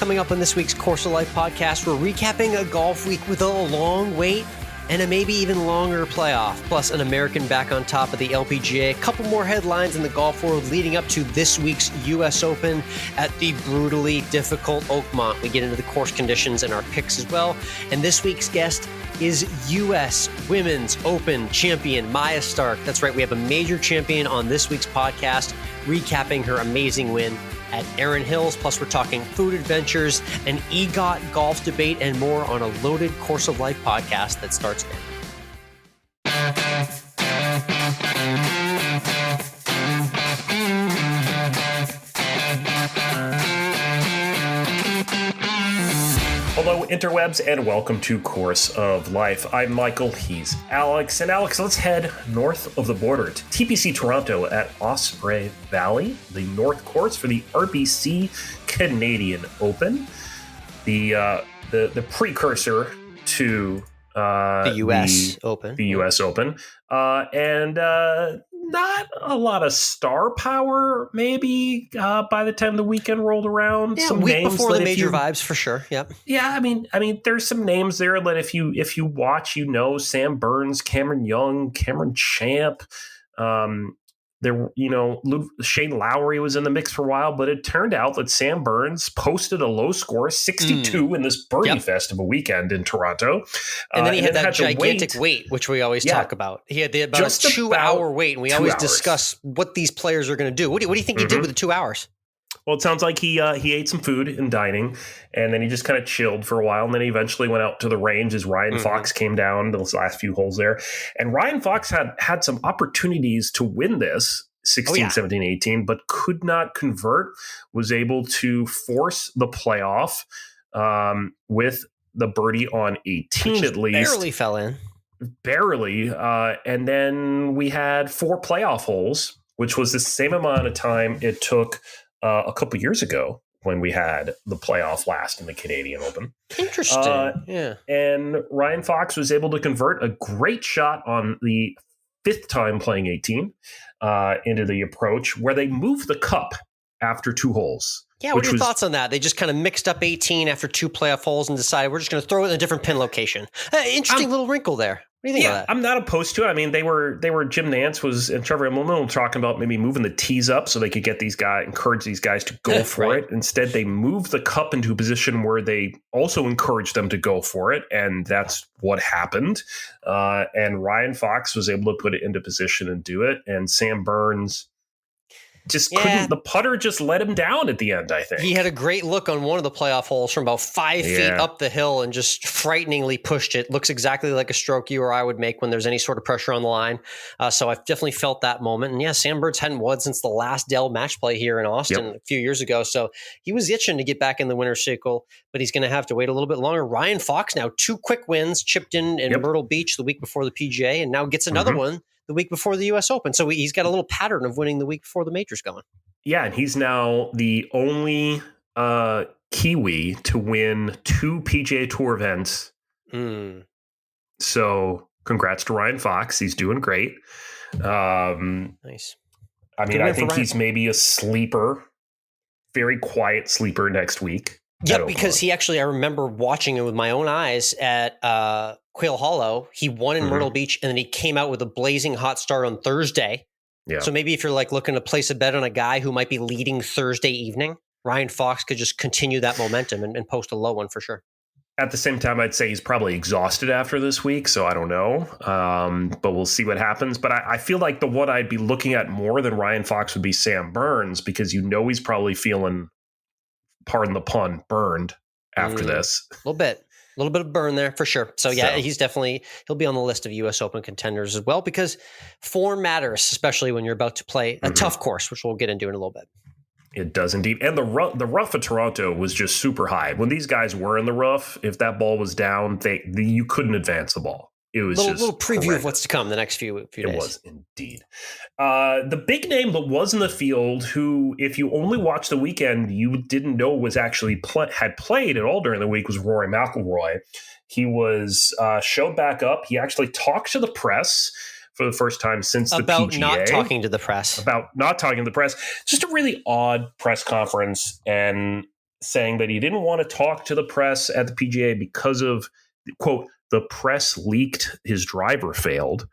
Coming up on this week's Course of Life podcast, we're recapping a golf week with a long wait and a maybe even longer playoff, plus an American back on top of the LPGA. A couple more headlines in the golf world leading up to this week's U.S. Open at the brutally difficult Oakmont. We get into the course conditions and our picks as well. And this week's guest is U.S. Women's Open champion Maja Stark. That's right, we have a major champion on this week's podcast, recapping her amazing win at Erin Hills. Plus, we're talking food adventures, an EGOT golf debate, and more on a loaded Course of Life podcast that starts now. Hello, interwebs, and welcome to Course of Life. I'm Michael, he's Alex. And Alex, let's head north of the border to TPC Toronto at Osprey Valley, the North Course for the RBC Canadian Open, the precursor to the U.S. Open. The U.S. Open. And not a lot of star power, maybe, by the time the weekend rolled around. Yeah, some week names before the major vibes, for sure. Yep. Yeah, I mean, there's some names there that if you watch, Sam Burns, Cameron Young, Cameron Champ. Shane Lowry was in the mix for a while, but it turned out that Sam Burns posted a low score, 62, in this birdie fest of a weekend in Toronto. And then he had that gigantic wait, which we always talk about. He had about a 2-hour wait, and we always discuss what these players are going to do. What do you think he did with the 2 hours? Well, it sounds like he ate some food in dining, and then he just kind of chilled for a while, and then he eventually went out to the range as Ryan Fox came down those last few holes there. And Ryan Fox had some opportunities to win this, 16, 17, 18, but could not convert, was able to force the playoff with the birdie on 18 which at least. Barely fell in. Barely. And then we had 4 playoff holes, which was the same amount of time it took a couple years ago when we had the playoff last in the Canadian Open. Interesting. Yeah. And Ryan Fox was able to convert a great shot on the 5th time playing 18 into the approach, where they moved the cup after 2 holes. Yeah, what are your thoughts on that? They just kind of mixed up 18 after 2 playoff holes and decided we're just going to throw it in a different pin location. Interesting little wrinkle there. What do you think of that? I'm not opposed to it. I mean, they were Jim Nance and Trevor Immelman talking about maybe moving the tees up so they could get encourage these guys to go for it. Instead, they moved the cup into a position where they also encouraged them to go for it, and that's what happened. And Ryan Fox was able to put it into position and do it, and Sam Burns just couldn't. The putter just let him down at the end, I think. He had a great look on one of the playoff holes from about 5 feet up the hill and just frighteningly pushed it. Looks exactly like a stroke you or I would make when there's any sort of pressure on the line. So I've definitely felt that moment. And Sam Burns hadn't won since the last Dell match play here in Austin a few years ago. So he was itching to get back in the winner's circle, but he's going to have to wait a little bit longer. Ryan Fox now 2 quick wins, chipped in Myrtle Beach the week before the PGA, and now gets another one the week before the U.S. Open. So he's got a little pattern of winning the week before the major's going. Yeah, and he's now the only Kiwi to win 2 PGA Tour events. So congrats to Ryan Fox. He's doing great. Nice. I mean, I think he's maybe a sleeper, very quiet sleeper next week. Yeah, because I remember watching it with my own eyes at Quail Hollow. He won in Myrtle Beach, and then he came out with a blazing hot start on Thursday. Yeah. So maybe if you're looking to place a bet on a guy who might be leading Thursday evening, Ryan Fox could just continue that momentum and post a low one for sure. At the same time, I'd say he's probably exhausted after this week, so I don't know. But we'll see what happens. But I feel like the one I'd be looking at more than Ryan Fox would be Sam Burns, because he's probably feeling, pardon the pun, burned after this. A little bit of burn there for sure. So he'll be on the list of U.S. Open contenders as well, because form matters, especially when you're about to play a tough course, which we'll get into in a little bit. It does indeed. And the rough at Toronto was just super high. When these guys were in the rough, if that ball was down, you couldn't advance the ball. It was just a little preview horrendous of what's to come the next few days. It was indeed. The big name that was in the field, who, if you only watched the weekend, you didn't know was actually had played at all during the week, was Rory McIlroy. He was showed back up. He actually talked to the press for the first time since the PGA. About not talking to the press. Just a really odd press conference. And saying that he didn't want to talk to the press at the PGA because of, quote, the press leaked his driver failed.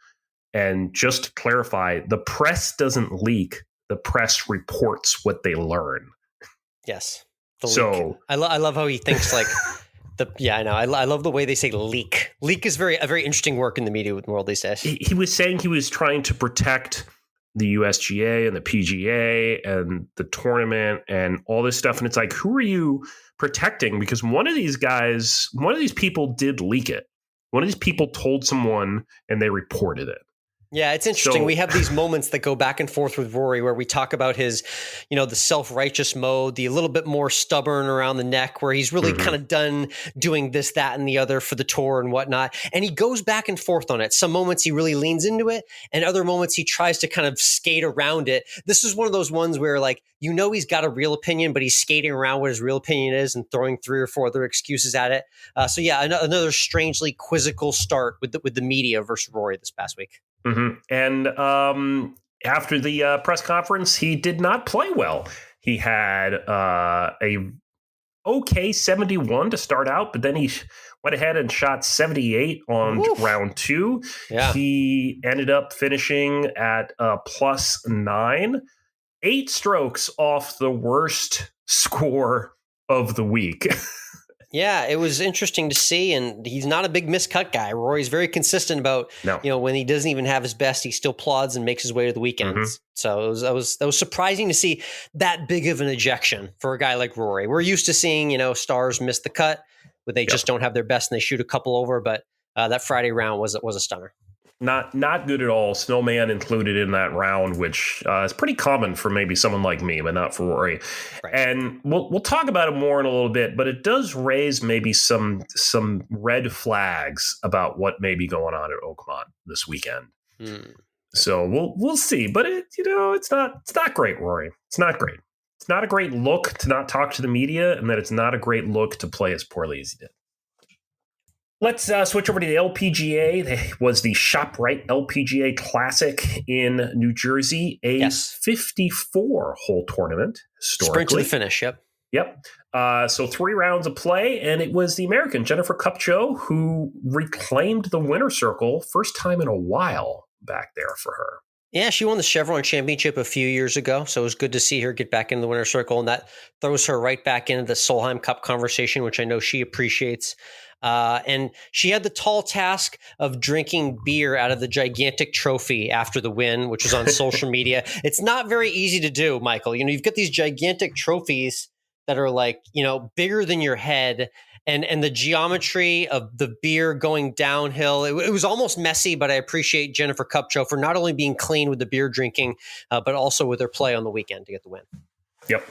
And just to clarify, the press doesn't leak. The press reports what they learn. Yes. Leak. I love how he thinks like I know. I love the way they say leak. Leak is a very interesting work in the media world these days. He was saying he was trying to protect the USGA and the PGA and the tournament and all this stuff. And it's like, who are you protecting? Because one of these people did leak it. One of these people told someone and they reported it. Yeah, it's interesting. We have these moments that go back and forth with Rory where we talk about his, the self-righteous mode, the a little bit more stubborn around the neck where he's really kind of done doing this, that, and the other for the tour and whatnot. And he goes back and forth on it. Some moments he really leans into it and other moments he tries to kind of skate around it. This is one of those ones where he's got a real opinion, but he's skating around what his real opinion is and throwing 3 or 4 other excuses at it. Another strangely quizzical start with the media versus Rory this past week. Mm-hmm. And after the press conference, he did not play well. He had a okay 71 to start out, but then he went ahead and shot 78 on round 2. Yeah. He ended up finishing at +9, 8 strokes off the worst score of the week. Yeah, it was interesting to see, and he's not a big miscut guy. Rory's very consistent about, when he doesn't even have his best, he still plods and makes his way to the weekends. So that was surprising to see that big of an ejection for a guy like Rory. We're used to seeing, stars miss the cut, but they just don't have their best and they shoot a couple over. But that Friday round was a stunner. Not good at all. Snowman included in that round, which is pretty common for maybe someone like me, but not for Rory. Right. And we'll talk about it more in a little bit, but it does raise maybe some red flags about what may be going on at Oakmont this weekend. So we'll see. But it's not great, Rory. It's not great. It's not a great look to not talk to the media, and that it's not a great look to play as poorly as he did. Let's switch over to the LPGA. It was the ShopRite LPGA Classic in New Jersey, a 54-hole tournament, historically. Sprint to the finish, Yep. So 3 rounds of play, and it was the American, Jennifer Kupcho, who reclaimed the winner's circle, first time in a while back there for her. Yeah, she won the Chevron Championship a few years ago, so it was good to see her get back into the winner's circle, and that throws her right back into the Solheim Cup conversation, which I know she appreciates. And she had the tall task of drinking beer out of the gigantic trophy after the win, which was on social media. It's not very easy to do, Michael. You've got these gigantic trophies that are bigger than your head, and the geometry of the beer going downhill. It was almost messy, but I appreciate Jennifer Kupcho for not only being clean with the beer drinking, but also with her play on the weekend to get the win. Yep.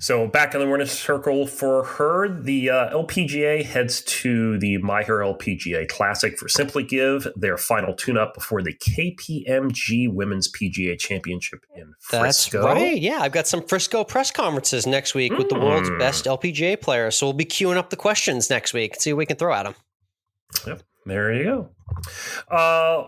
So back in the winner's circle for her, the LPGA heads to the Maja LPGA Classic for Simply Give, their final tune-up before the KPMG Women's PGA Championship in Frisco. That's right. Yeah, I've got some Frisco press conferences next week with the world's best LPGA players. So we'll be queuing up the questions next week and see what we can throw at them. Yep. There you go.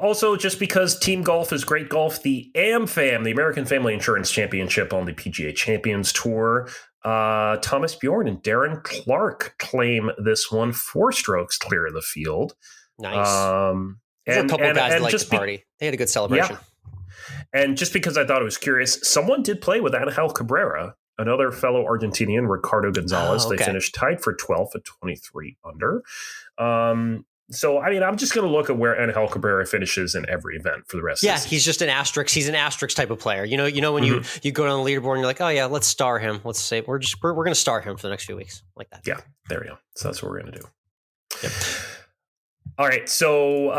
Also, just because team golf is great golf, the AmFam, the American Family Insurance Championship on the PGA Champions Tour, Thomas Bjorn and Darren Clarke claim this one, 4 strokes clear of the field. Nice. There's a couple guys that like to party. They had a good celebration. Yeah. And just because I thought it was curious, someone did play with Angel Cabrera, another fellow Argentinian, Ricardo Gonzalez. They finished tied for 12th at 23 under. So, I'm just going to look at where Angel Cabrera finishes in every event for the rest of the season. He's just an asterisk. He's an asterisk type of player. When you go down the leaderboard and you're like, oh, yeah, let's star him. Let's say we're going to star him for the next few weeks like that. Yeah, there we go. So that's what we're going to do. Yep. All right, so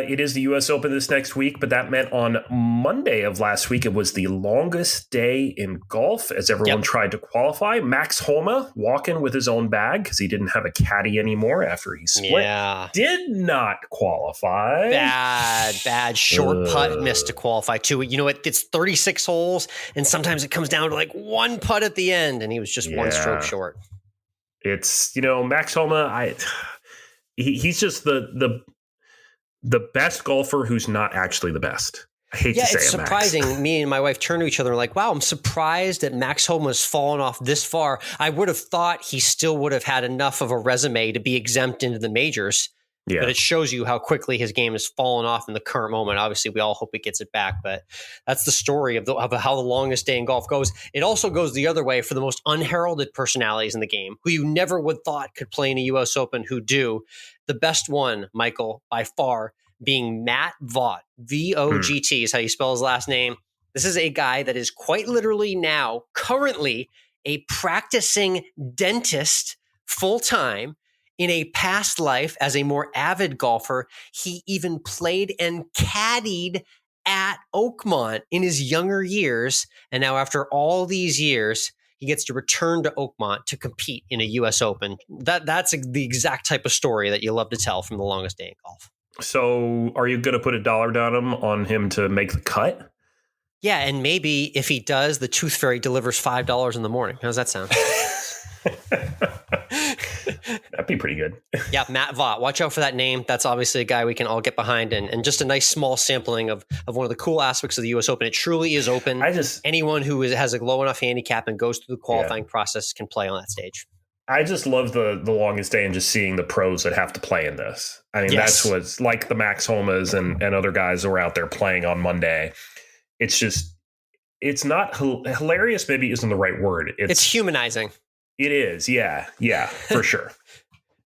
it is the U.S. Open this next week, but that meant on Monday of last week, it was the longest day in golf as everyone tried to qualify. Max Homa, walking with his own bag because he didn't have a caddy anymore after he split, did not qualify. Bad. Short putt missed to qualify, too. It's 36 holes, and sometimes it comes down to like one putt at the end, and he was just one stroke short. It's, Max Homa, He's just the best golfer who's not actually the best. I hate to say it's surprising. Max. Me and my wife turned to each other and were like, wow, I'm surprised that Max Homa has fallen off this far. I would have thought he still would have had enough of a resume to be exempt into the majors. Yeah. But it shows you how quickly his game has fallen off in the current moment. Obviously, we all hope he gets it back, but that's the story of how the longest day in golf goes. It also goes the other way for the most unheralded personalities in the game, who you never would thought could play in a U.S. Open, who do. The best one, Michael, by far, being Matt Vaught. V-O-G-T is how you spell his last name. This is a guy that is quite literally now, currently, a practicing dentist full-time. In a past life, as a more avid golfer, he even played and caddied at Oakmont in his younger years. And now after all these years, he gets to return to Oakmont to compete in a U.S. Open. That's the exact type of story that you love to tell from the longest day in golf. So are you going to put a dollar down on him to make the cut? Yeah, and maybe if he does, the Tooth Fairy delivers $5 in the morning. How does that sound? That'd be pretty good. Yeah, Matt Vaught. Watch out for that name. That's obviously a guy we can all get behind, and just a nice small sampling of one of the cool aspects of the U.S. Open. It truly is open. Anyone who has a low enough handicap and goes through the qualifying process can play on that stage. I just love the longest day and just seeing the pros that have to play in this. I mean, That's what's like the Max Homas and other guys who are out there playing on Monday. It's not hilarious, maybe isn't the right word. It's humanizing. It is. Yeah, for sure.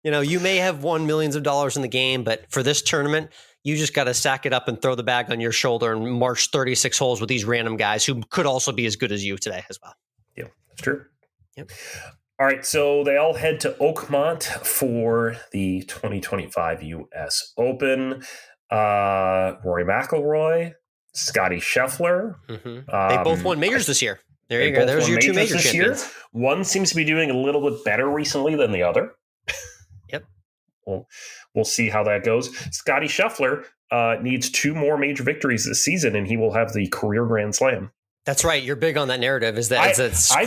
You may have won millions of dollars in the game, but for this tournament, you just got to sack it up and throw the bag on your shoulder and march 36 holes with these random guys who could also be as good as you today as well. Yeah, that's true. Yep. All right, so they all head to Oakmont for the 2025 U.S. Open. Rory McIlroy, Scotty Scheffler. Mm-hmm. They both won majors this year. There you go. There's your two major champions. One seems to be doing a little bit better recently than the other. Yep. We'll see how that goes. Scotty Scheffler needs 2 more major victories this season, and he will have the career Grand Slam. That's right. You're big on that narrative. Is that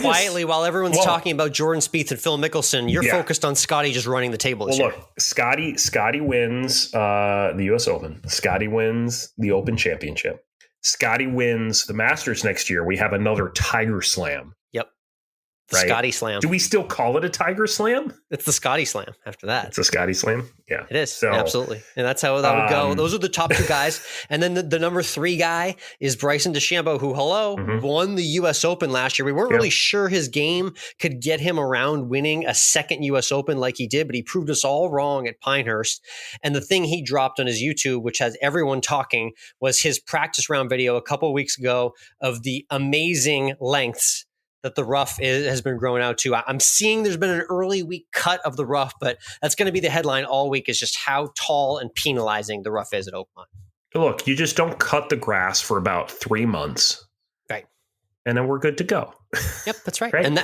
quietly while everyone's talking about Jordan Spieth and Phil Mickelson, you're focused on Scotty just running the table this year. Look, Scotty wins the U.S. Open. Scotty wins the Open Championship. Scotty wins the Masters next year. We have another Tiger Slam. Yep. The Scotty Slam. Do we still call it a Tiger Slam? It's the Scotty Slam after that. It's a Scotty Slam? Yeah. It is. So, absolutely. And that's how that would go. Those are the top 2 guys. And then the number 3 guy is Bryson DeChambeau, who, won the U.S. Open last year. We weren't really sure his game could get him around winning a second U.S. Open like he did, but he proved us all wrong at Pinehurst. And the thing he dropped on his YouTube, which has everyone talking, was his practice round video a couple of weeks ago of the amazing lengths that the rough has been growing out to. I'm seeing there's been an early week cut of the rough, but that's going to be the headline all week, is just how tall and penalizing the rough is at Oakmont. Look, you just don't cut the grass for about 3 months. Right. And then we're good to go. Yep, that's right. And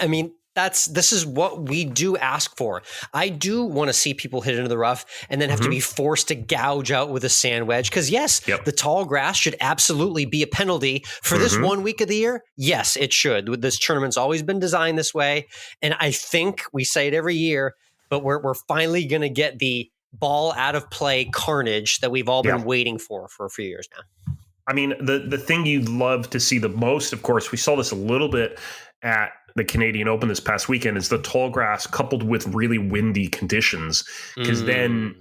this is what we do ask for. I do want to see people hit into the rough and then have to be forced to gouge out with a sand wedge. Because the tall grass should absolutely be a penalty for this 1 week of the year. Yes, it should. This tournament's always been designed this way. And I think we say it every year, but we're finally going to get the ball out of play carnage that we've all been waiting for a few years now. I mean, the thing you'd love to see the most, of course, we saw this a little bit at the Canadian Open this past weekend, is the tall grass coupled with really windy conditions, because then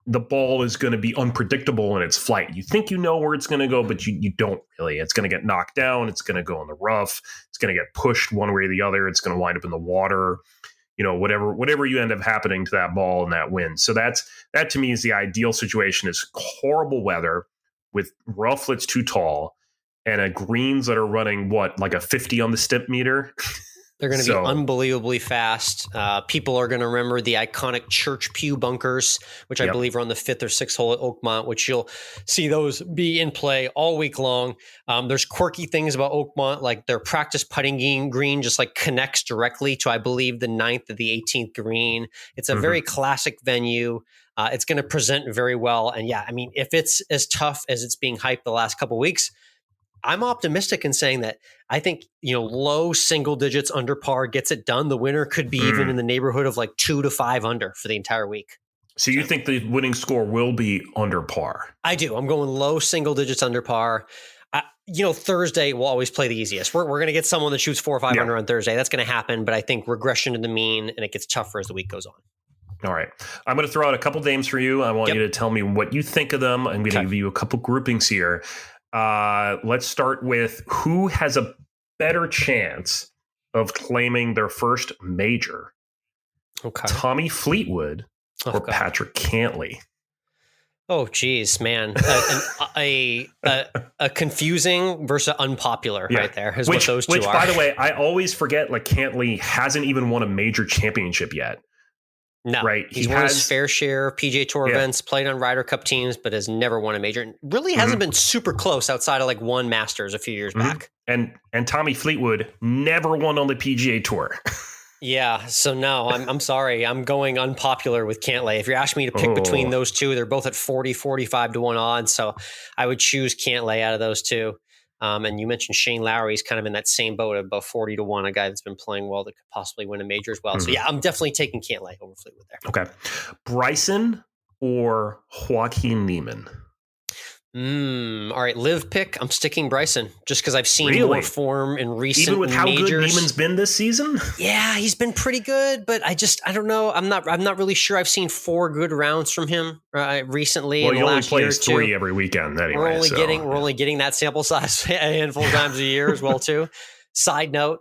the ball is going to be unpredictable in its flight. You think you know where it's going to go, but you don't really. It's going to get knocked down. It's going to go in the rough. It's going to get pushed one way or the other. It's going to wind up in the water. Whatever you end up happening to that ball and that wind. So that to me is the ideal situation, is horrible weather with rough that's too tall and a greens that are running like a 50 on the stip meter. They're going to be unbelievably fast. People are going to remember the iconic church pew bunkers, which I believe are on the 5th or 6th hole at Oakmont, which you'll see those be in play all week long. There's quirky things about Oakmont, like their practice putting green just like connects directly to, I believe, the 9th or the 18th green. It's a very classic venue. It's going to present very well. And if it's as tough as it's being hyped the last couple of weeks, I'm optimistic in saying that I think, low single digits under par gets it done. The winner could be even in the neighborhood of like 2 to 5 under for the entire week. So you think the winning score will be under par? I do. I'm going low single digits under par. Thursday will always play the easiest. We're going to get someone that shoots 4 or 5 under on Thursday. That's going to happen, but I think regression to the mean, and it gets tougher as the week goes on. All right. I'm going to throw out a couple names for you. I want you to tell me what you think of them. I'm going to give you a couple groupings here. Let's start with who has a better chance of claiming their first major. Okay. Tommy Fleetwood or Patrick Cantlay? Oh, geez, man. A confusing versus unpopular right there is what those two are. Which, by the way, I always forget, like, Cantlay hasn't even won a major championship yet. No, right. He's won his fair share of PGA Tour events, played on Ryder Cup teams, but has never won a major. And really hasn't been super close outside of like one Masters a few years back. And Tommy Fleetwood never won on the PGA Tour. Yeah, so no, I'm sorry. I'm going unpopular with Cantlay. If you're asking me to pick between those two, they're both at 40, 45 to 1 odds. So I would choose Cantlay out of those two. And you mentioned Shane Lowry's kind of in that same boat at about 40 to 1, a guy that's been playing well that could possibly win a major as well. So yeah, I'm definitely taking Cantlay over Fleetwood there. Okay. Bryson or Joaquin Niemann? All right, live pick. I'm sticking Bryson just because I've seen more form in recent even with how majors. good Niemann's been this season. Yeah, he's been pretty good, but I don't know. I'm not really sure. I've seen 4 good rounds from him recently. Well, in he the only last year plays 3 every weekend anyway. We're only getting that sample size a handful of times a year as well too. Side note,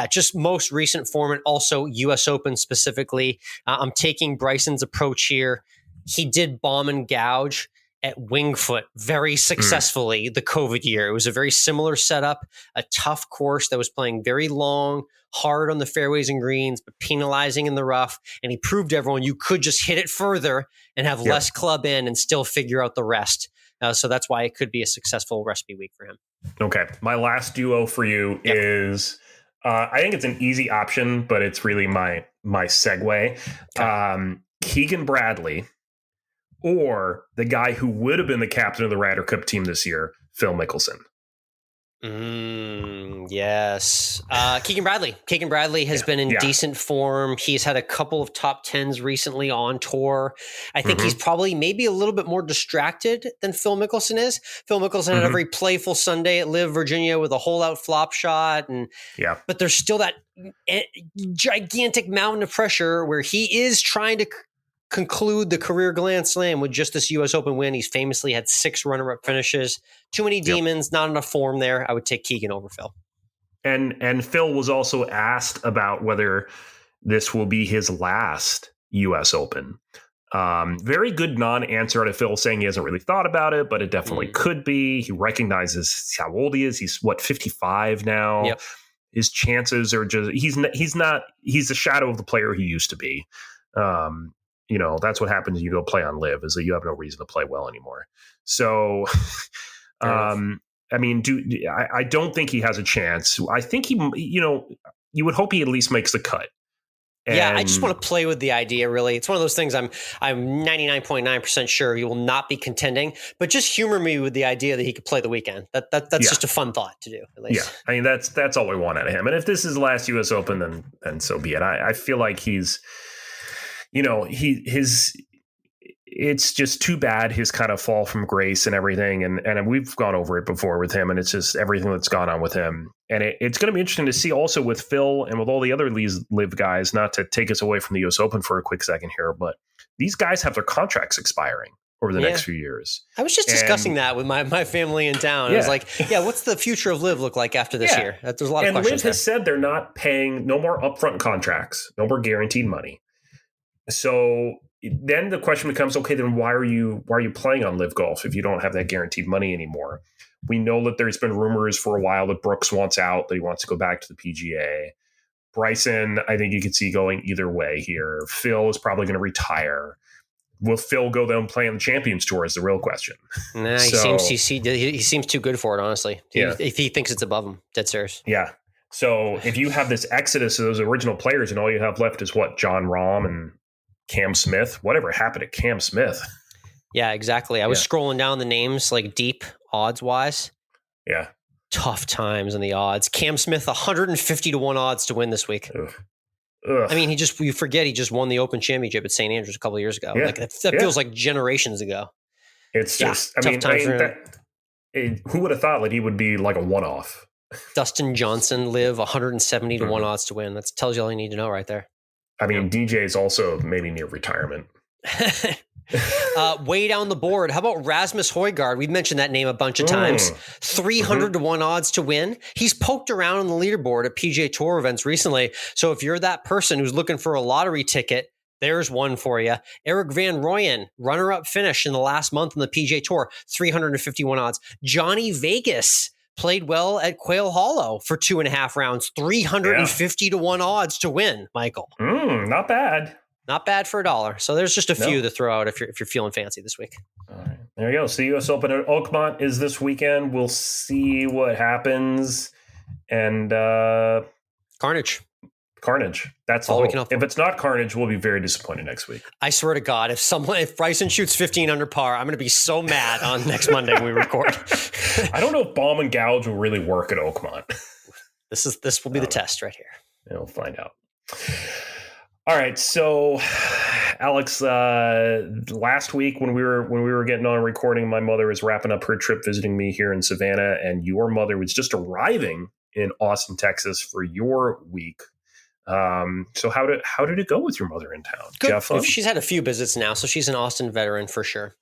just most recent form and also U.S. Open specifically. I'm taking Bryson's approach here. He did bomb and gouge at Wingfoot very successfully the COVID year. It was a very similar setup, a tough course that was playing very long, hard on the fairways and greens, but penalizing in the rough. And he proved to everyone you could just hit it further and have less club in and still figure out the rest. So that's why it could be a successful recipe week for him. Okay. My last duo for you is, I think it's an easy option, but it's really my segue. Okay. Keegan Bradley, or the guy who would have been the captain of the Ryder Cup team this year, Phil Mickelson. Yes. Keegan Bradley. Keegan Bradley has been in decent form. He's had a couple of top 10s recently on tour. I think he's probably maybe a little bit more distracted than Phil Mickelson is. Phil Mickelson had a very playful Sunday at Live Virginia with a hole-out flop shot. But there's still that gigantic mountain of pressure where he is trying to conclude the career Grand Slam with just this U.S. Open win. He's famously had 6 runner-up finishes. Too many demons, not enough form there. I would take Keegan over Phil. And Phil was also asked about whether this will be his last U.S. Open. Very good non-answer out of Phil, saying he hasn't really thought about it, but it definitely could be. He recognizes how old he is. He's 55 now. Yep. His chances are just he's the shadow of the player he used to be. That's what happens when you go play on Live, is that you have no reason to play well anymore. So, I don't think he has a chance. I think you would hope he at least makes the cut. And I just want to play with the idea, really. It's one of those things I'm 99.9% sure he will not be contending, but just humor me with the idea that he could play the weekend. That's just a fun thought to do, at least. Yeah, I mean, that's all we want out of him. And if this is the last U.S. Open, then so be it. I feel like he's... it's just too bad his kind of fall from grace and everything. And we've gone over it before with him, and it's just everything that's gone on with him. And it's going to be interesting to see also with Phil and with all the other Live guys, not to take us away from the US Open for a quick second here, but these guys have their contracts expiring over the next few years. I was just discussing that with my family in town. I was like, what's the future of Live look like after this year? There's a lot of questions. And Live has said they're not paying no more upfront contracts, no more guaranteed money. So then the question becomes, okay, then why are you playing on Live Golf if you don't have that guaranteed money anymore? We know that there's been rumors for a while that Brooks wants out, that he wants to go back to the PGA. Bryson, I think you could see going either way here. Phil is probably going to retire. Will Phil go there and play on the Champions Tour is the real question. Nah, he seems too good for it, honestly. If he thinks it's above him, dead serious. Yeah. So if you have this exodus of those original players and all you have left is what, John Rahm and Cam Smith, whatever happened to Cam Smith? Yeah, exactly. I was scrolling down the names like deep odds wise. Yeah. Tough times in the odds. Cam Smith, 150 to 1 odds to win this week. Ugh. I mean, you forget he just won the Open Championship at St. Andrews a couple of years ago. Yeah. Like that feels like generations ago. It's just, tough time for him. who would have thought that he would be like a one-off? Dustin Johnson, live 170 to 1 odds to win. That tells you all you need to know right there. I mean, DJ is also maybe near retirement. Way down the board, how about Rasmus Højgaard? We've mentioned that name a bunch of times. 300 to 1 odds to win. He's poked around on the leaderboard at PGA Tour events recently. So if you're that person who's looking for a lottery ticket, there's one for you. Eric Van Rooyen, runner-up finish in the last month on the PGA Tour, 351 odds. Johnny Vegas played well at Quail Hollow for 2.5 rounds, 350 to 1 odds to win, Michael. Not bad. Not bad for $1. So there's just a few to throw out if you're feeling fancy this week. All right. There you go. So US Open at Oakmont is this weekend. We'll see what happens. And Carnage. That's all we can hope for. If it's not Carnage, we'll be very disappointed next week. I swear to God, if Bryson shoots 15 under par, I'm going to be so mad on next Monday when we record. I don't know if bomb and gouge will really work at Oakmont. This will be the test right here. And we'll find out. All right, so Alex, last week when we were getting on recording, my mother was wrapping up her trip visiting me here in Savannah, and your mother was just arriving in Austin, Texas for your week. So how did it go with your mother in town? Good. She's had a few visits now, so she's an Austin veteran for sure.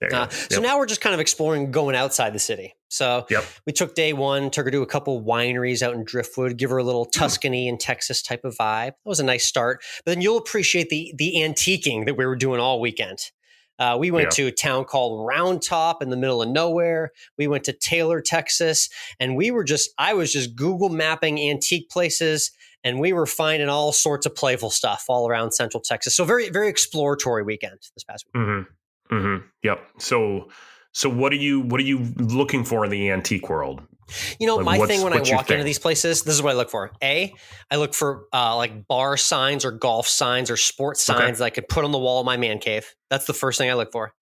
So now we're just kind of exploring going outside the city. So we took day one, took her to a couple wineries out in Driftwood, give her a little Tuscany and Texas type of vibe. That was a nice start. But then you'll appreciate the antiquing that we were doing all weekend. We went to a town called Round Top in the middle of nowhere. We went to Taylor, Texas, and I was just Google mapping antique places. And we were finding all sorts of playful stuff all around Central Texas. So very, very exploratory weekend this past week. Yep. So what are you looking for in the antique world? My thing when I walk into these places, this is what I look for. I look for like bar signs or golf signs or sports signs that I could put on the wall of my man cave. That's the first thing I look for.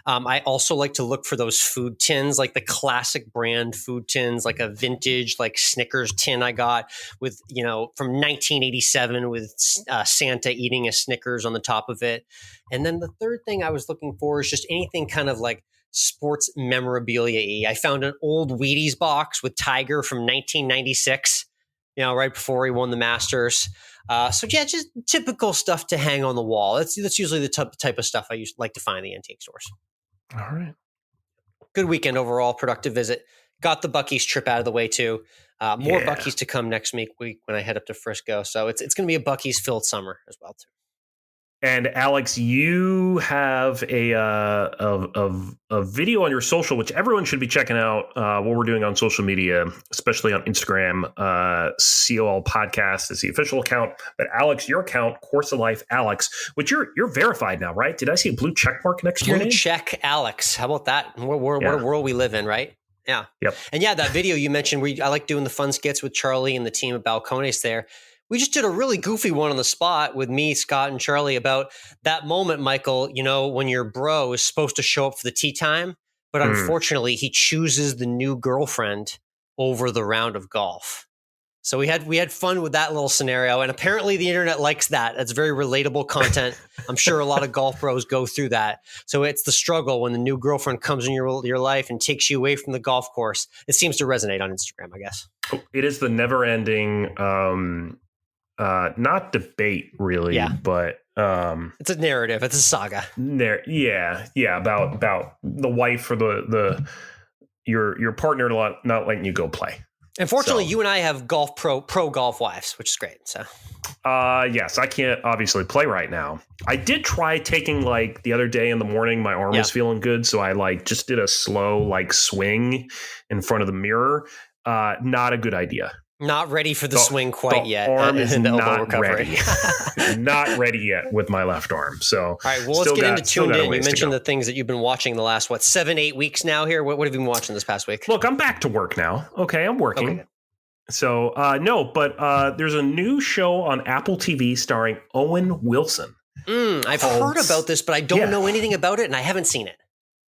I also like to look for those food tins, like the classic brand food tins, like a vintage, like Snickers tin I got with, from 1987 with Santa eating a Snickers on the top of it. And then the third thing I was looking for is just anything kind of like sports memorabilia-y. I found an old Wheaties box with Tiger from 1996, right before he won the Masters. Just typical stuff to hang on the wall. That's usually the type of stuff I like to find in the antique stores. All right. Good weekend overall, productive visit. Got the Buc-ee's trip out of the way too. More Buc-ee's to come next week when I head up to Frisco. So it's going to be a Buc-ee's filled summer as well too. And Alex, you have a video on your social, which everyone should be checking out. What we're doing on social media, especially on Instagram. COL Podcast is the official account. But Alex, your account, Course of Life Alex, which you're verified now, right? Did I see a blue check mark next to your name? Blue check Alex. How about that? What a world we live in, right? Yeah. Yep. And that video you mentioned, I like doing the fun skits with Charlie and the team at Balcones there. We just did a really goofy one on the spot with me, Scott, and Charlie about that moment, Michael, when your bro is supposed to show up for the tee time, but unfortunately he chooses the new girlfriend over the round of golf. So we had fun with that little scenario, and apparently the internet likes that. That's very relatable content. I'm sure a lot of golf bros go through that. So it's the struggle when the new girlfriend comes in your life and takes you away from the golf course. It seems to resonate on Instagram, I guess. It is the never-ending not debate really, but it's a narrative. It's a saga. About the wife or your partner not letting you go play. Unfortunately, you and I have pro golf wives, which is great. So, yes, I can't obviously play right now. I did try taking the other day in the morning. My arm was feeling good, so I just did a slow swing in front of the mirror. Not a good idea. Not ready for the swing quite yet. Arm is not ready. Not ready yet with my left arm. So, all right. Well, let's get into tuned in. You mentioned the things that you've been watching the last 7-8 weeks now. Here, what have you been watching this past week? Look, I'm back to work now. Okay, I'm working. Okay. So, there's a new show on Apple TV starring Owen Wilson. I've heard about this, but I don't know anything about it, and I haven't seen it.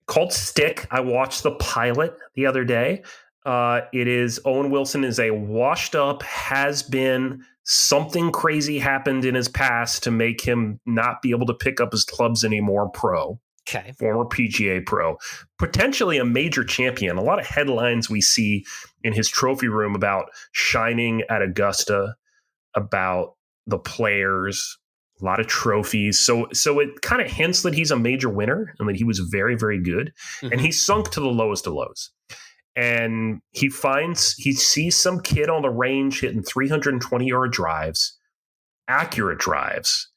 Called Stick. I watched the pilot the other day. It is Owen Wilson is a washed up, has been, something crazy happened in his past to make him not be able to pick up his clubs anymore pro. Okay. Former PGA pro, potentially a major champion. A lot of headlines we see in his trophy room about shining at Augusta, about the players, a lot of trophies. So it kind of hints that he's a major winner and that he was very, very good. Mm-hmm. And he sunk to the lowest of lows. And he sees some kid on the range hitting 320-yard drives, accurate drives,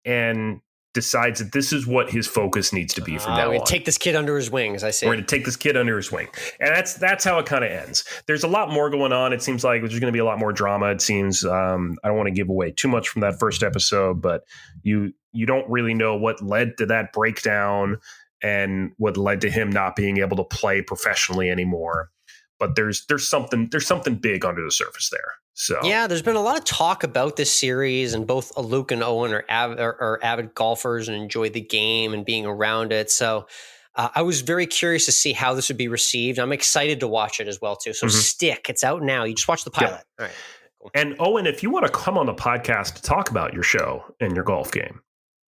and decides that this is what his focus needs to be from now on. We're going to take this kid under his wing, as I say. We're going to take this kid under his wing. And that's how it kind of ends. There's a lot more going on. It seems like there's going to be a lot more drama. It seems, I don't want to give away too much from that first episode, but you don't really know what led to that breakdown and what led to him not being able to play professionally anymore. But there's something big under the surface there. So yeah, there's been a lot of talk about this series, and both Luke and Owen are avid golfers and enjoy the game and being around it. So I was very curious to see how this would be received. I'm excited to watch it as well too. So Stick, it's out now. You just watch the pilot. Yeah. All right. Cool. And Owen, if you want to come on the podcast to talk about your show and your golf game,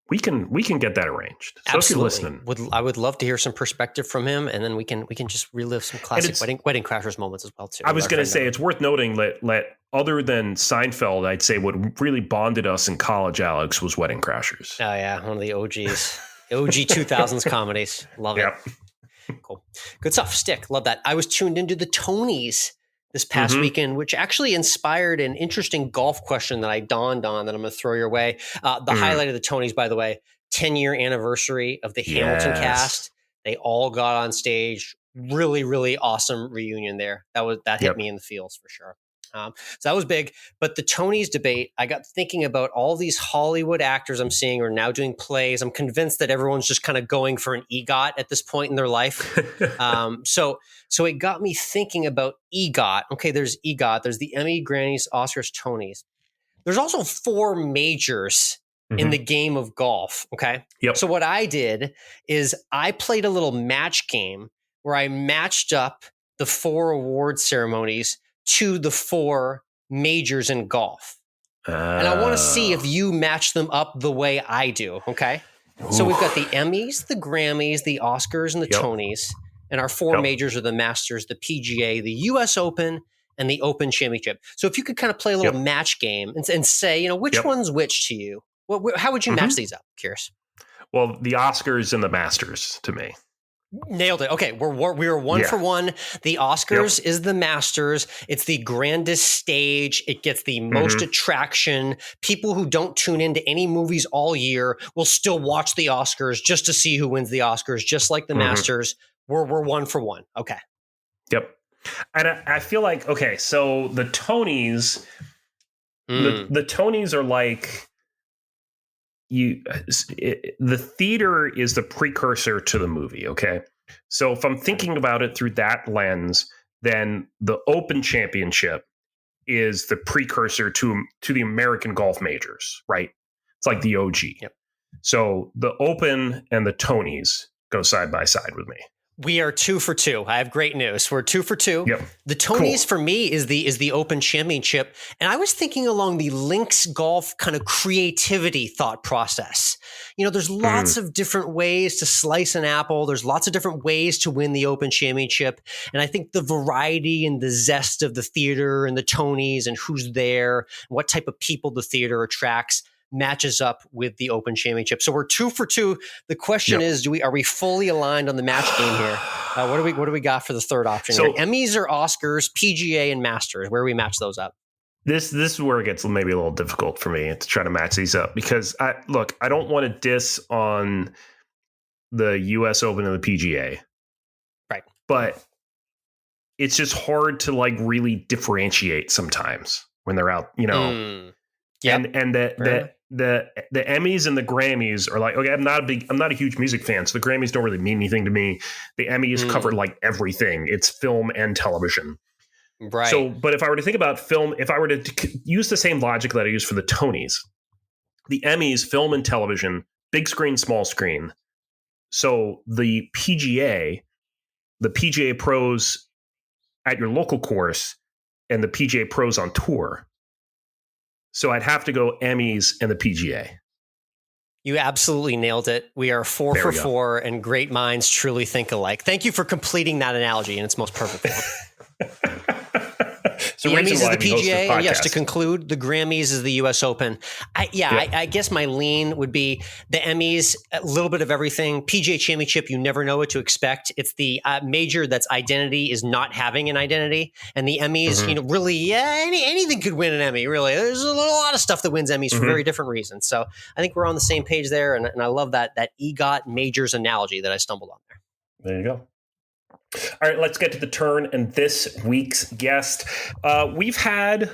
we can get that arranged. So absolutely. If you're listening, I would love to hear some perspective from him, and then we can just relive some classic wedding crashers moments as well too. I was going to say it's worth noting that other than Seinfeld, I'd say what really bonded us in college, Alex, was Wedding Crashers. Oh yeah, one of the OGs, OG 2000s comedies. Love it. Cool, good stuff. Stick, love that. I was tuned into the Tonys this past weekend, which actually inspired an interesting golf question that I dawned on that I'm going to throw your way. The highlight of the Tonys, by the way, 10-year anniversary of the Hamilton cast. They all got on stage. Really, really awesome reunion there. That hit me in the feels for sure. So that was big. But the Tonys debate, I got thinking about all these Hollywood actors I'm seeing are now doing plays. I'm convinced that everyone's just kind of going for an EGOT at this point in their life. So it got me thinking about EGOT. Okay, there's EGOT. There's the Emmy, Grammys, Oscars, Tonys. There's also 4 majors in the game of golf. Okay. Yep. So what I did is I played a little match game where I matched up the 4 award ceremonies to the 4 majors in golf. And I want to see if you match them up the way I do. Okay. Ooh. So we've got the Emmys, the Grammys, the Oscars, and the Tonys. And our 4 majors are the Masters, the PGA, the US Open, and the Open Championship. So if you could kind of play a little match game and say, which one's which to you? How would you match these up? Curious. Well, the Oscars and the Masters to me. Nailed it. Okay, we're one for one. The Oscars is the Masters. It's the grandest stage. It gets the most attraction. People who don't tune into any movies all year will still watch the Oscars just to see who wins the Oscars, just like the Masters. We're one for one. Okay. Yep. And I feel like, okay, so the Tonys, the Tonys are like, the theater is the precursor to the movie. Okay. So if I'm thinking about it through that lens, then the Open Championship is the precursor to the American golf majors, right? It's like the OG. Yep. So the Open and the Tonys go side by side with me. We are 2 for 2. I have great news. We're 2 for 2. Yep. The Tonys for me is the Open Championship. And I was thinking along the links golf kind of creativity thought process. There's lots of different ways to slice an apple. There's lots of different ways to win the Open Championship. And I think the variety and the zest of the theater and the Tonys and who's there, what type of people the theater attracts matches up with the Open Championship. So we're 2 for 2. The question is, are we fully aligned on the match game here? What do we got for the third option? So, Emmys or Oscars, PGA and Masters? Where do we match those up? This is where it gets maybe a little difficult for me to try to match these up because I don't want to diss on the US Open and the PGA. Right. But it's just hard to really differentiate sometimes when they're out, Yep. And the Emmys and the Grammys are like, okay, I'm not a huge music fan, so the Grammys don't really mean anything to me. The Emmys cover everything. It's film and television. Right. So, but if I were to think about film, if I were to use the same logic that I use for the Tonys, the Emmys, film and television, big screen, small screen. So the PGA pros at your local course and the PGA pros on tour. So I'd have to go Emmys and the PGA. You absolutely nailed it. We are 4 for 4, and great minds truly think alike. Thank you for completing that analogy in its most perfect form. The Emmys is the PGA, and yes, to conclude, the Grammys is the U.S. Open. I guess my lean would be the Emmys, a little bit of everything. PGA Championship, you never know what to expect. It's the major that's identity is not having an identity, and the Emmys, really, anything could win an Emmy. Really, there's a lot of stuff that wins Emmys for very different reasons. So I think we're on the same page there, and I love that EGOT majors analogy that I stumbled on there. There you go. All right, let's get to the turn and this week's guest. We've had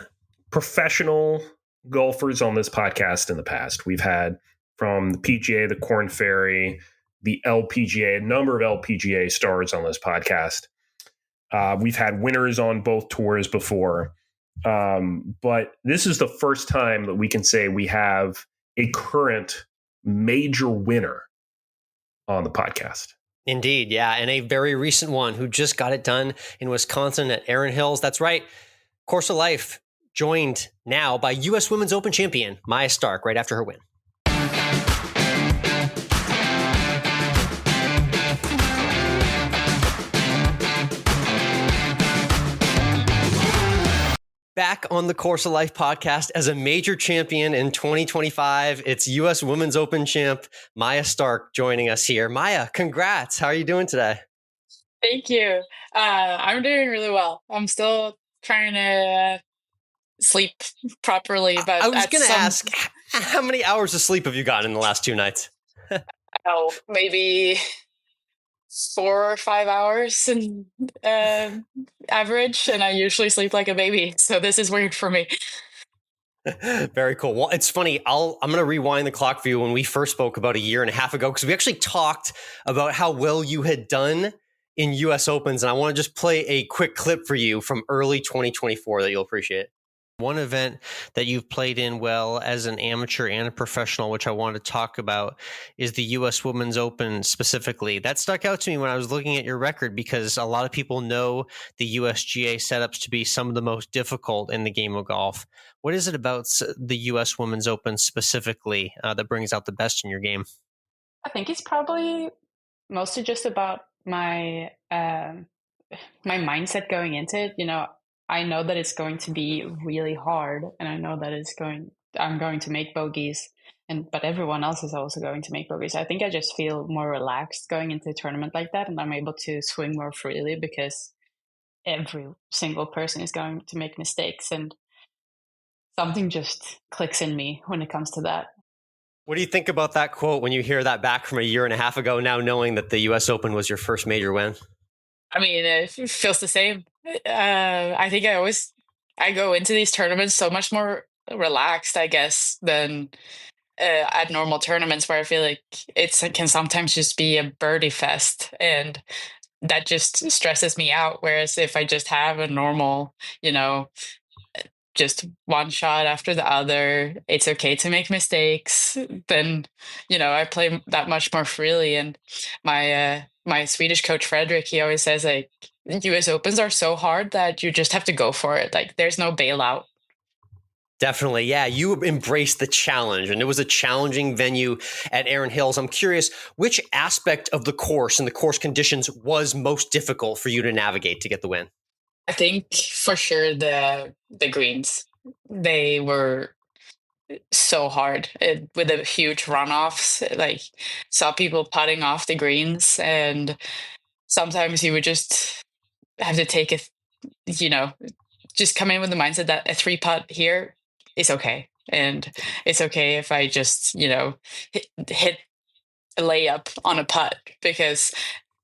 professional golfers on this podcast in the past. We've had from the PGA, the Korn Ferry, the LPGA, a number of LPGA stars on this podcast. We've had winners on both tours before. But this is the first time that we can say we have a current major winner on the podcast. Indeed, yeah, and a very recent one who just got it done in Wisconsin at Erin Hills. That's right, Course of Life, joined now by U.S. Women's Open champion Maja Stark right after her win. Back on the Course of Life podcast as a major champion in 2025. It's U.S. Women's Open champ Maja Stark joining us here. Maja, congrats. How are you doing today? Thank you. I'm doing really well. I'm still trying to sleep properly. But I was going to ask, how many hours of sleep have you gotten in the last 2 nights? Maybe 4 or 5 hours in average, and I usually sleep like a baby, so this is weird for me. Very cool. Well, it's funny. I'm going to rewind the clock for you when we first spoke about a year and a half ago, because we actually talked about how well you had done in U.S. Opens, and I want to just play a quick clip for you from early 2024 that you'll appreciate. One event that you've played in well as an amateur and a professional, which I wanted to talk about, is the U.S. Women's Open specifically. That stuck out to me when I was looking at your record, because a lot of people know the USGA setups to be some of the most difficult in the game of golf. What is it about the U.S. Women's Open specifically that brings out the best in your game? I think it's probably mostly just about my mindset going into it. I know that it's going to be really hard, and I know that I'm going to make bogeys, but everyone else is also going to make bogeys. I think I just feel more relaxed going into a tournament like that, and I'm able to swing more freely because every single person is going to make mistakes, and something just clicks in me when it comes to that. What do you think about that quote when you hear that back from a year and a half ago, now knowing that the U.S. Open was your first major win? I mean, it feels the same. I think I go into these tournaments so much more relaxed, I guess, than at normal tournaments, where I feel like it can sometimes just be a birdie fest, and that just stresses me out. Whereas if I just have a normal, just one shot after the other, it's okay to make mistakes, then I play that much more freely. And my Swedish coach Frederick, he always says, like, US Opens are so hard that you just have to go for it. Like, there's no bailout. Definitely. Yeah. You embraced the challenge, and it was a challenging venue at Erin Hills. I'm curious, which aspect of the course and the course conditions was most difficult for you to navigate to get the win? I think for sure the greens, they were so hard with the huge runoffs. Like, saw people putting off the greens, and sometimes you would just have to take just come in with the mindset that a 3-putt here is okay, and it's okay if I just hit a layup on a putt, because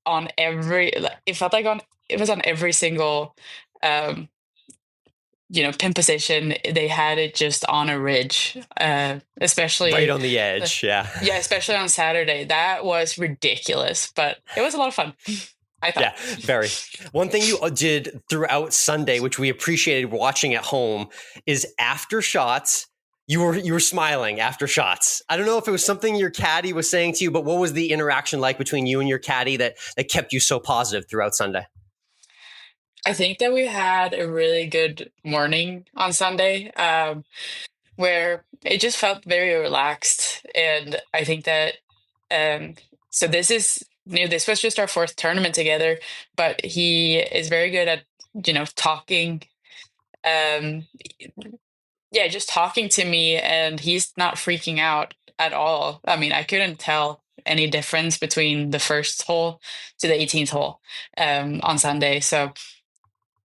it felt like it was on every single pin position, they had it just on a ridge, especially right on the edge. Yeah, especially on Saturday. That was ridiculous, but it was a lot of fun, I thought. Yeah, very. One thing you did throughout Sunday, which we appreciated watching at home, is after shots, you were smiling after shots. I don't know if it was something your caddy was saying to you, but what was the interaction like between you and your caddy that kept you so positive throughout Sunday? I think that we had a really good morning on Sunday. where it just felt very relaxed. And I think that, um, so this was just our fourth tournament together, but he is very good at, talking. Um, yeah, just talking to me, and he's not freaking out at all. I mean, I couldn't tell any difference between the first hole to the 18th hole on Sunday. So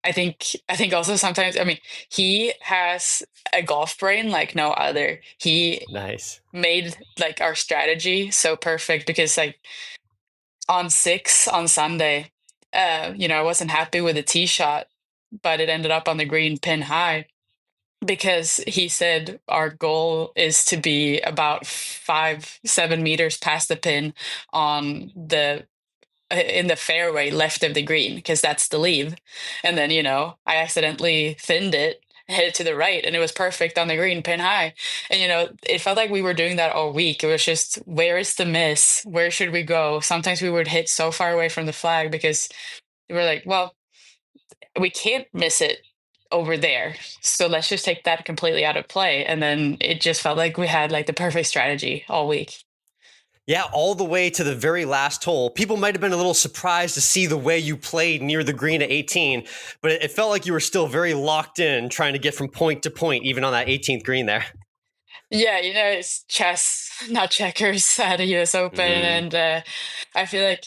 I think also sometimes, I mean, he has a golf brain like no other. He Nice. made like our strategy so perfect because like on 6 on Sunday, I wasn't happy with the tee shot, but it ended up on the green pin high because he said our goal is to be about 5-7 meters past the pin on the in the fairway left of the green, because that's the leave. And then I accidentally thinned it, hit it to the right, and it was perfect on the green pin high. And it felt like we were doing that all week. It was just, where is the miss, where should we go? Sometimes we would hit so far away from the flag because we were like, well, we can't miss it over there, so let's just take that completely out of play. And then it just felt like we had like the perfect strategy all week. Yeah, all the way to the very last hole. People might have been a little surprised to see the way you played near the green at 18, but it felt like you were still very locked in, trying to get from point to point, even on that 18th green there. Yeah, it's chess, not checkers at a US Open. And I feel like,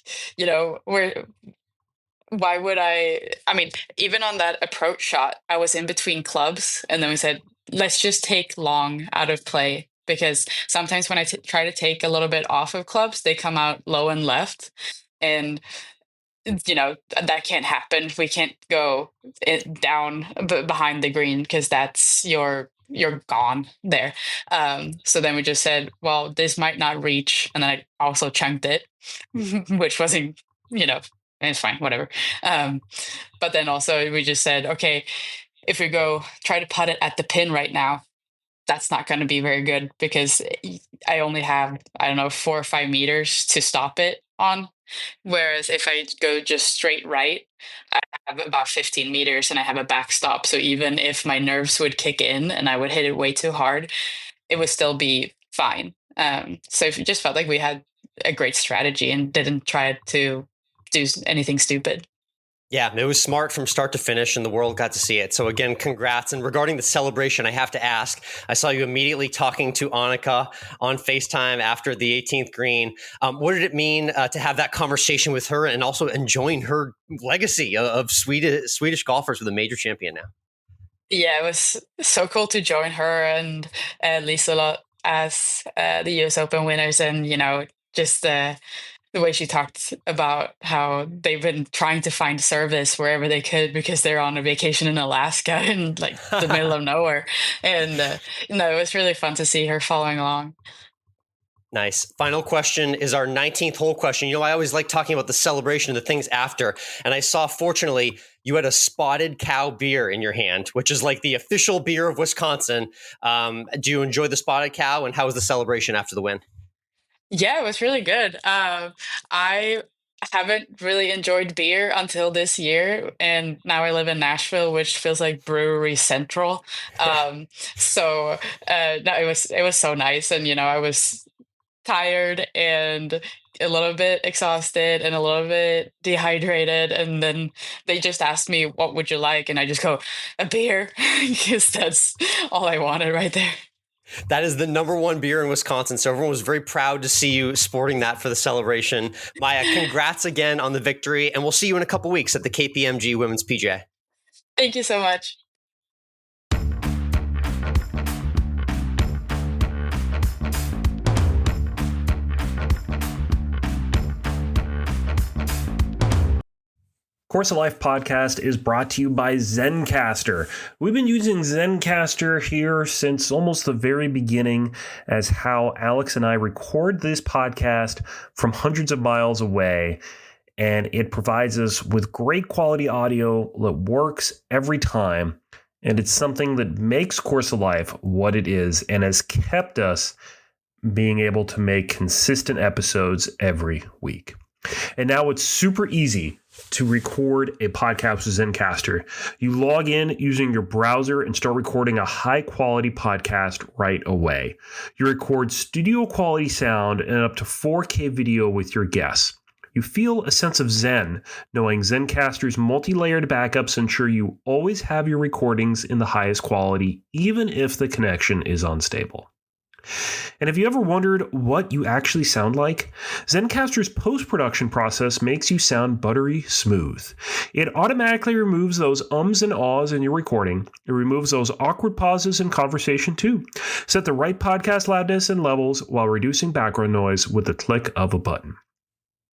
why would I mean, even on that approach shot, I was in between clubs, and then we said, let's just take long out of play, because sometimes when I try to take a little bit off of clubs, they come out low and left. And that can't happen. We can't go down behind the green, because that's you're gone there. So then we just said, well, this might not reach, and then I also chunked it, which wasn't, it's fine, whatever. But then also we just said, okay, if we go try to putt it at the pin right now, that's not going to be very good, because I only have, I don't know, 4 or 5 meters to stop it on. Whereas if I go just straight right, I have about 15 meters and I have a backstop. So even if my nerves would kick in and I would hit it way too hard, it would still be fine. So it just felt like we had a great strategy and didn't try to do anything stupid. Yeah, it was smart from start to finish, and the world got to see it. So again, congrats. And regarding the celebration, I have to ask, I saw you immediately talking to Annika on FaceTime after the 18th green. What did it mean to have that conversation with her, and also enjoying her legacy of Swedish golfers with a major champion now? Yeah, it was so cool to join her and Liselott as the US Open winners. And, just the way she talked about how they've been trying to find service wherever they could, because they're on a vacation in Alaska in like the middle of nowhere. And it was really fun to see her following along. Nice. Final question is our 19th hole question. I always like talking about the celebration and the things after. And I saw, fortunately, you had a Spotted Cow beer in your hand, which is like the official beer of Wisconsin. Do you enjoy the Spotted Cow, and how was the celebration after the win? Yeah, it was really good. I haven't really enjoyed beer until this year, and now I live in Nashville, which feels like brewery central. So no, it was so nice, and I was tired and a little bit exhausted and a little bit dehydrated, and then they just asked me, what would you like? And I just go, a beer, because that's all I wanted right there. That is the number one beer in Wisconsin, so everyone was very proud to see you sporting that for the celebration. Maja, congrats again on the victory, and we'll see you in a couple weeks at the KPMG Women's PGA. Thank you so much. Course of Life podcast is brought to you by Zencastr. We've been using Zencastr here since almost the very beginning, as how Alex and I record this podcast from hundreds of miles away, and it provides us with great quality audio that works every time, and it's something that makes Course of Life what it is and has kept us being able to make consistent episodes every week. And now it's super easy to record a podcast with Zencastr. You log in using your browser and start recording a high-quality podcast right away. You record studio-quality sound and up to 4K video with your guests. You feel a sense of zen, knowing Zencastr's multi-layered backups ensure you always have your recordings in the highest quality, even if the connection is unstable. And have you ever wondered what you actually sound like? Zencastr's post-production process makes you sound buttery smooth. It automatically removes those ums and ahs in your recording. It removes those awkward pauses in conversation too. Set the right podcast loudness and levels while reducing background noise with the click of a button.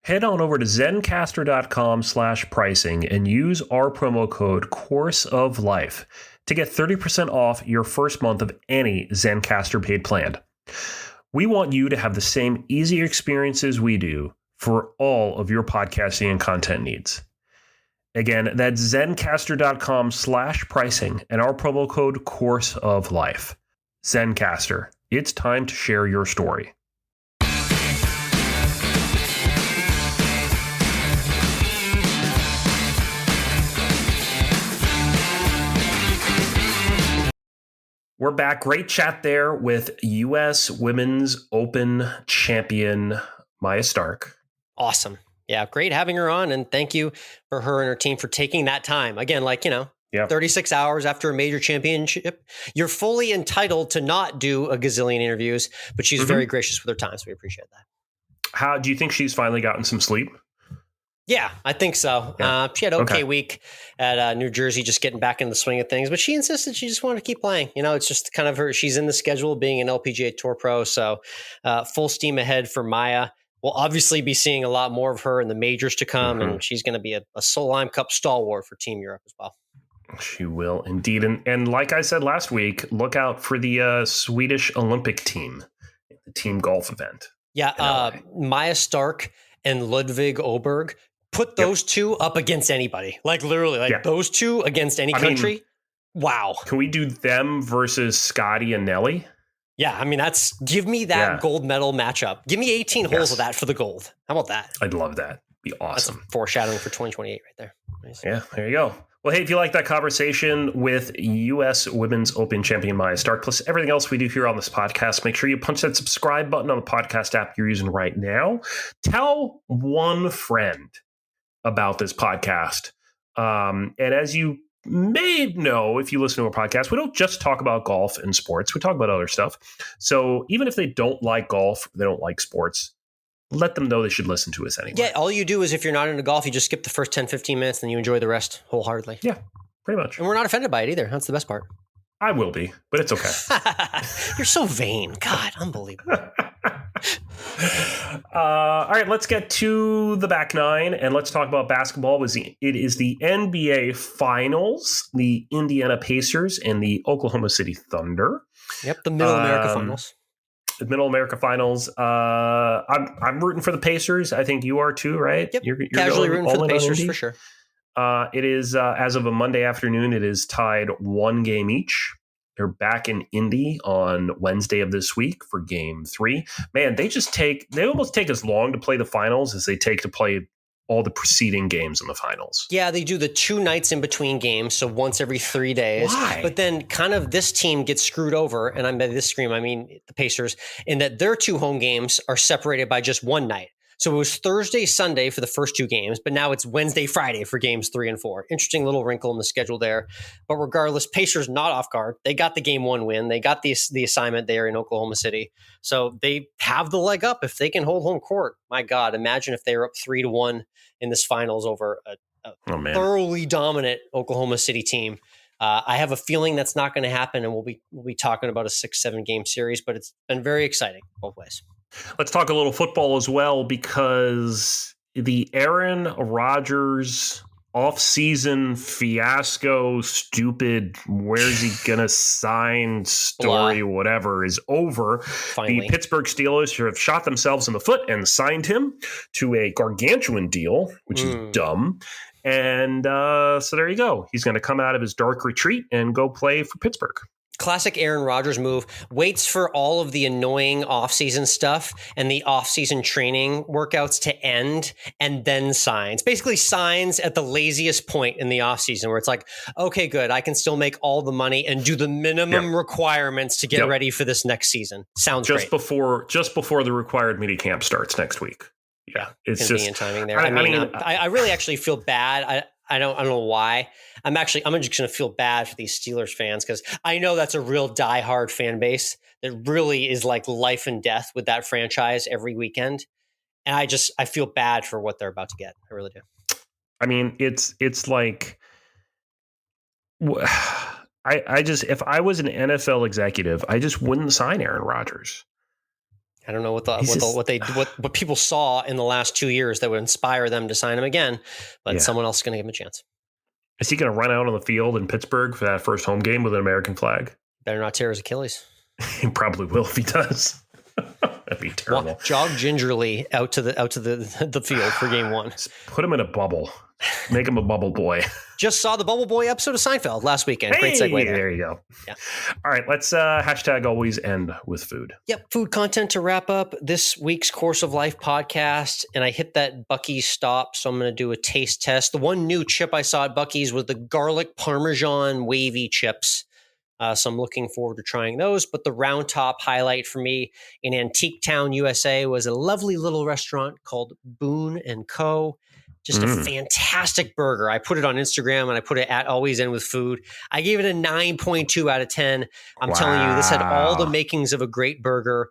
Head on over to zencastr.com/pricing and use our promo code CourseOfLife to get 30% off your first month of any Zencastr paid plan. We want you to have the same easy experiences we do for all of your podcasting and content needs. Again, that's zencastr.com/pricing and our promo code CourseOfLife. Zencastr, it's time to share your story. We're back. Great chat there with U.S. Women's Open champion Maja Stark. Awesome. Yeah, great having her on. And thank you for her and her team for taking that time. Again, 36 hours after a major championship. You're fully entitled to not do a gazillion interviews, but she's very gracious with her time. So we appreciate that. How do you think she's finally gotten some sleep? Yeah, I think so. Yeah. She had an okay week at New Jersey, just getting back in the swing of things. But she insisted she just wanted to keep playing. It's just kind of her. She's in the schedule of being an LPGA Tour pro. So full steam ahead for Maja. We'll obviously be seeing a lot more of her in the majors to come. And she's going to be a Solheim Cup stalwart for Team Europe as well. She will indeed. And like I said last week, look out for the Swedish Olympic team, the team golf event. Yeah, Maja Stark and Ludvig Oberg. Put those two up against anybody. Literally, those two against any country. Wow. Can we do them versus Scotty and Nelly? Yeah, give me that gold medal matchup. Give me 18 holes of that for the gold. How about that? I'd love that. Be awesome. That's foreshadowing for 2028 right there. Nice. Yeah, there you go. Well, hey, if you like that conversation with U.S. Women's Open champion Maja Stark, plus everything else we do here on this podcast, make sure you punch that subscribe button on the podcast app you're using right now. Tell one friend about this podcast. And as you may know, if you listen to a podcast, we don't just talk about golf and sports. We talk about other stuff. So even if they don't like golf, they don't like sports, let them know they should listen to us anyway. Yeah, all you do is if you're not into golf, you just skip the first 10, 15 minutes and you enjoy the rest wholeheartedly. Yeah, pretty much. And we're not offended by it either. That's the best part. I will be, but it's okay. You're so vain. God, unbelievable. All right, let's get to the back nine and let's talk about basketball. It is the NBA Finals, the Indiana Pacers and the Oklahoma City Thunder. Yep, the Middle America Finals. The Middle America Finals. I'm rooting for the Pacers. I think you are too, right? Yep, you're casually rooting for the Pacers for sure. It is, as of a Monday afternoon, it is tied 1 game each. They're back in Indy on Wednesday of this week for Game 3. Man, they almost take as long to play the finals as they take to play all the preceding games in the finals. Yeah, they do the 2 nights in between games, so once every 3 days. Why? But then kind of this team gets screwed over, and by this scream, I mean the Pacers, in that their 2 home games are separated by just 1 night. So it was Thursday, Sunday for the first 2 games, but now it's Wednesday, Friday for games 3 and 4. Interesting little wrinkle in the schedule there. But regardless, Pacers not off guard. They got the game 1 win. They got the assignment there in Oklahoma City. So they have the leg up if they can hold home court. My God, imagine if they were up 3-1 in this finals over a thoroughly dominant Oklahoma City team. I have a feeling that's not going to happen, and we'll be talking about a 6-7 game series, but it's been very exciting both ways. Let's talk a little football as well, because the Aaron Rodgers off-season fiasco, stupid, where's he gonna sign story, whatever, is over. Finally. The Pittsburgh Steelers have shot themselves in the foot and signed him to a gargantuan deal, which is dumb. And so there you go. He's going to come out of his dark retreat and go play for Pittsburgh. Classic Aaron Rodgers move, waits for all of the annoying off-season stuff and the off-season training workouts to end and then signs. Basically signs at the laziest point in the off-season where it's like, okay, good, I can still make all the money and do the minimum requirements to get ready for this next season. Sounds great. Just before the required mini camp starts next week. Yeah, it's convenient timing there. I really actually feel bad. I don't know why. I'm just going to feel bad for these Steelers fans because I know that's a real diehard fan base that really is like life and death with that franchise every weekend. And I feel bad for what they're about to get. I really do. I mean, it's like, if I was an NFL executive, I just wouldn't sign Aaron Rodgers. I don't know what people saw in the last 2 years that would inspire them to sign him again, but someone else is going to give him a chance. Is he going to run out on the field in Pittsburgh for that first home game with an American flag? Better not tear his Achilles. He probably will if he does. That'd be terrible. Jog gingerly out to the field for game one. Just put him in a bubble. Make him a bubble boy. Just saw the Bubble Boy episode of Seinfeld last weekend. Great segue there. There you go. Yeah. All right, let's hashtag always end with food. Yep, food content to wrap up this week's Course of Life podcast. And I hit that Buc-ee's stop, so I'm going to do a taste test. The one new chip I saw at Buc-ee's was the garlic Parmesan wavy chips. So I'm looking forward to trying those. But the round top highlight for me in Antique Town, USA was a lovely little restaurant called Boone & Co. Just a fantastic burger. I put it on Instagram and I put it at Always End with Food. I gave it a 9.2 out of 10. I'm telling you, this had all the makings of a great burger.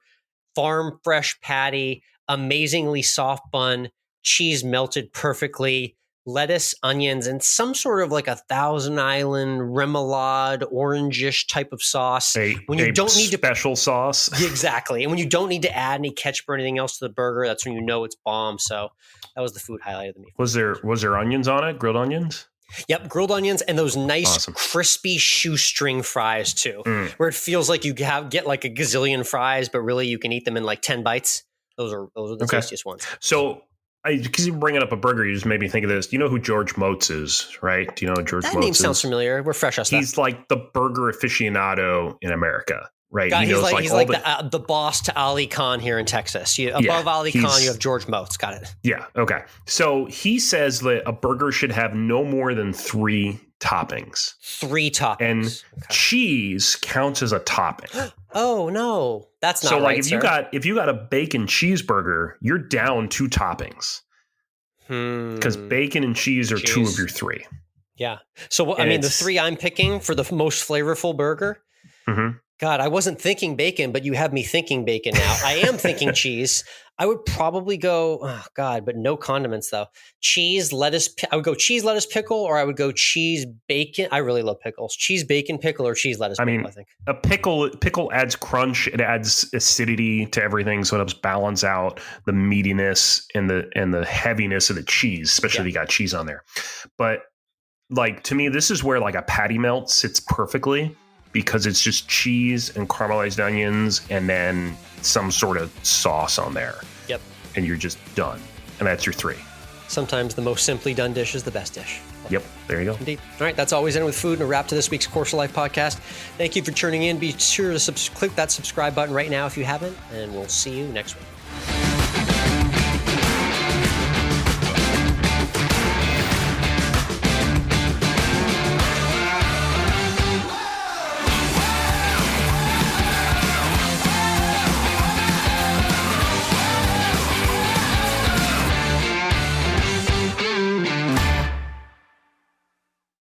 Farm fresh patty, amazingly soft bun, cheese melted perfectly, lettuce, onions, and some sort of like a Thousand Island remoulade, orangish type of sauce. When you don't need special sauce. Exactly. And when you don't need to add any ketchup or anything else to the burger, that's when you know it's bomb. So that was the food highlight of the meal. Was there onions on it? Grilled onions? Yep, grilled onions and those nice crispy shoestring fries too, where it feels like you get like a gazillion fries, but really you can eat them in like 10 bites. Those are the tastiest ones. So because you bringing up a burger, you just made me think of this. Do you know who George Motz is, right? Do you know who George Motz is? That name sounds familiar. We're fresh on stuff. He's like the burger aficionado in America, right? He's like the boss to Ali Khan here in Texas. Above Ali Khan, you have George Motz. Got it. Yeah. Okay. So he says that a burger should have no more than 3 toppings. 3 toppings. And cheese counts as a topping. Oh no, that's not so. Right, if you got a bacon cheeseburger, you're down 2 toppings because bacon and cheese are 2 of your 3. Yeah. So the 3 I'm picking for the most flavorful burger. Mm-hmm. God, I wasn't thinking bacon, but you have me thinking bacon now. I am thinking cheese. I would probably go, but no condiments though. Cheese, lettuce. I would go cheese, lettuce, pickle, or I would go cheese, bacon. I really love pickles. Cheese, bacon, pickle, or cheese, lettuce, pickle, I think. A pickle adds crunch. It adds acidity to everything, so it helps balance out the meatiness and the heaviness of the cheese, especially if you got cheese on there. But like to me, this is where like a patty melt sits perfectly. Because it's just cheese and caramelized onions and then some sort of sauce on there. Yep. And you're just done. And that's your 3. Sometimes the most simply done dish is the best dish. Yep. There you go. Indeed. All right. That's Always End with Food and a wrap to this week's Course of Life podcast. Thank you for tuning in. Be sure to click that subscribe button right now if you haven't. And we'll see you next week.